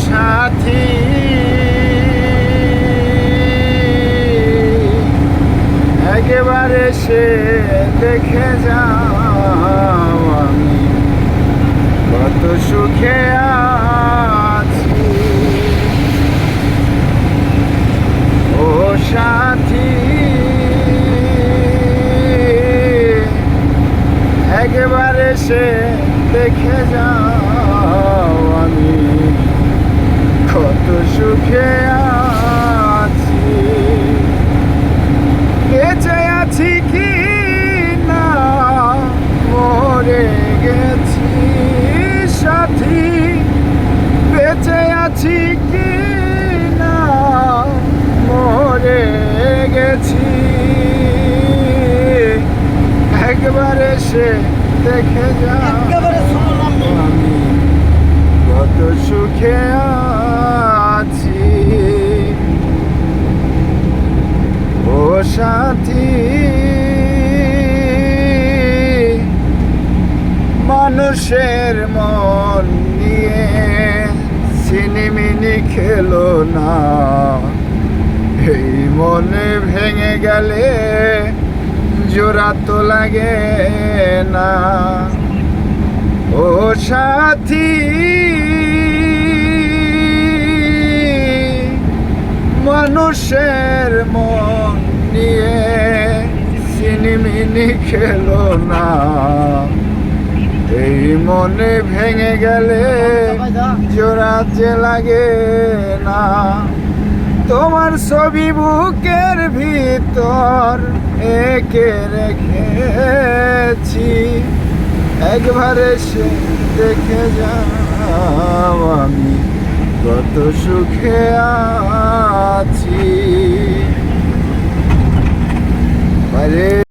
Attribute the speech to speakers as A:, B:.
A: সাথী একেবারে সে দেখে যাও আমি কত সুখে আছি। ও সাথী একেবারে সে দেখে যাও আমি কত সুখে আছি। বেঁচে আছি কি না মরে গেছি সাথী, বেঁচে আছি কি না মরে গেছি একবারে সে দেখে যাও আমি কত সুখে আছি। ও সাথী মানুষের মন নিয়ে সিনেমিনি খেলো না, এই মনে ভেঙে গেলে জোড়া তো লাগে না। ও সাথী মানুষের মন নিয়ে সিনেমিনি খেলো না, এই মনে ভেঙে গেলে জোড়া যে লাগে না। তোমার ছবি বুকের ভিতর এঁকে রেখেছি একবারে সে দেখে যাও আমি কত সুখে আছি।